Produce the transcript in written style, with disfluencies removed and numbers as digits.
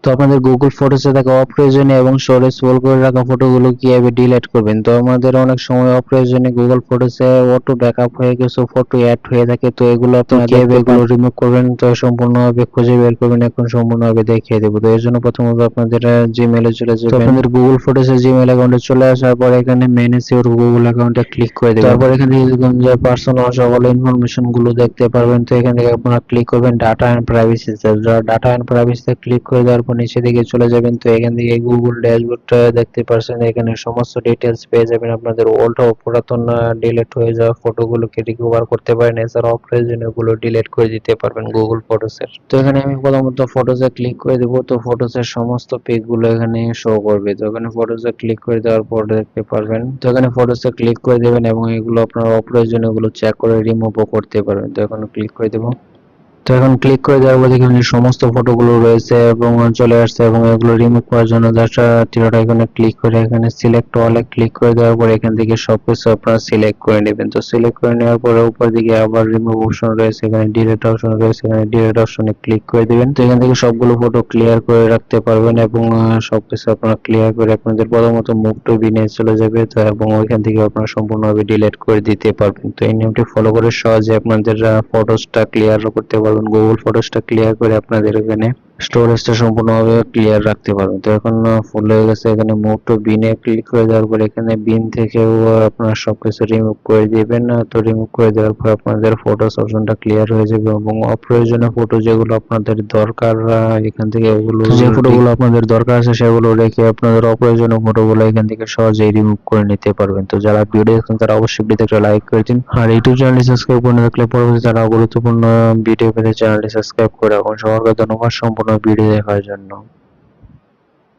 তো আপনাদের গুগল ফটোসে থাকা অপ্রয়োজনীয় এবং স্টোরেজ ফুল করে রাখা ফটোগুলো কিভাবে ডিলিট করবেন। তো আমাদের অনেক সময় অপ্রয়োজনীয় গুগল ফটোসে অটো ব্যাকআপ হয়ে কিছু ফটো অ্যাড হয়ে থাকে, তো এগুলো আপনারা কিভাবে এগুলো রিমুভ করবেন তো সম্পূর্ণভাবে খুঁজে বের করবেন, এখন সম্পূর্ণভাবে দেখিয়ে দেবো। তো এর জন্য প্রথমত আপনাদের জিমেইলে চলে যাবেন। আপনাদের গুগল ফটোসে জিমেইল অ্যাকাউন্টে চলে আসার পর এখানে ম্যানেজ ইওর গুগল অ্যাকাউন্টে ক্লিক করে দেবেন। তারপর এখানে দেখবেন যে পার্সোনাল সকল ইনফরমেশন গুলো দেখতে পারবেন। তো এখান থেকে আপনারা ক্লিক করবেন data and privacy. Data and প্রাইভেসিতে ক্লিক করে দেওয়ার পর নিচে দিকে চলে যাবেন। তো এখান থেকে গুগল ড্যাশবোর্ডটা দেখতে পাচ্ছেন, এখানে সমস্ত ডিটেইলস পেয়ে যাবেন। আপনাদের ওল্ড ও পুরাতন ডিলিট হয়ে যাওয়া ফটোগুলোকে রিকভার করতে পারেন, এছাড়া অপ্রয়োজনীয় গুলো ডিলিট করে দিতে পারবেন গুগল ফটোসের। তো এখানে আমি প্রথমত ফটোসে ক্লিক করে দেব। তো ফটোসের সমস্ত পিক গুলো এখানে শো করবে। তো এখানে ফটোসে ক্লিক করে দেওয়ার পর দেখতে পারবেন, তো এখানে ফটোসে ক্লিক করে দেবেন এবং এগুলো আপনারা অপ্রয়োজনীয় গুলো চেক করে রিমুভও করতে পারবেন। তো এখন ক্লিক করে দেব। তো এখন ক্লিক করে দেওয়ার পর এখানে সমস্ত ফটোগুলো রয়েছে এবং চলে আসছে, এবং এগুলো রিমুভ করার জন্য জাস্ট তীরটা এখানে ক্লিক করে এখানে সিলেক্ট অলে ক্লিক করে দেওয়ার পর এখান থেকে সবকিছু আপনারা সিলেক্ট করে নেবেন। তো সিলেক্ট করে নেওয়ার পরে উপর দিকে আবার রিমুভ অপশন রয়েছে, এখানে ডিলিট অপশন রয়েছে, এখানে ডিলিট অপশনে ক্লিক করে দিবেন। তো এখান থেকে সবগুলো ফটো ক্লিয়ার করে রাখতে পারবেন এবং সবকিছু আপনারা ক্লিয়ার করে আপনাদের প্রথমত মুভ টু বিনে চলে যাবে। তো এবং ওইখান থেকে আপনারা সম্পূর্ণভাবে ডিলিট করে দিতে পারবেন। তো এই নিয়মটি ফলো করে সহজে আপনাদের ফটোসটা ক্লিয়ার করতে পারবেন। গুগল ফটোসটা ক্লিয়ার করে আপনাদের এখানে স্টোরেজটা সম্পূর্ণভাবে ক্লিয়ার রাখতে পারবেন। তো এখন ফুল হয়ে গেছে, এখানে মুভ টু বিনে ক্লিক করে দেওয়ার পর এখানে বিন থেকেও আপনারা সবকিছু রিমুভ করে দিবেন। তো রিমুভ করে দেওয়ার পর আপনাদের ফটোস অপশনটা ক্লিয়ার হয়ে যাবে এবং অপ্রয়োজনীয় ফটো যেগুলো আপনাদের দরকার এখান থেকে ওগুলো, যে ফটোগুলো আপনাদের দরকার আছে সেগুলো রেখে আপনাদের অপ্রয়োজনীয় ফটোগুলো এখান থেকে সহজেই রিমুভ করে নিতে পারবেন। তো যারা ভিডিও দেখছেন তারা অবশ্যই ভিডিওতে একটা লাইক করে দিন, আর ইউটিউব চ্যানেলটি সাবস্ক্রাইব করে রাখলে পরবর্তী যারা গুরুত্বপূর্ণ ভিডিও পেতে চ্যানেলটি সাবস্ক্রাইব করে রাখুন। সবাইকে ধন্যবাদ সম্পূর্ণ ভিডিও দেখার জন্য।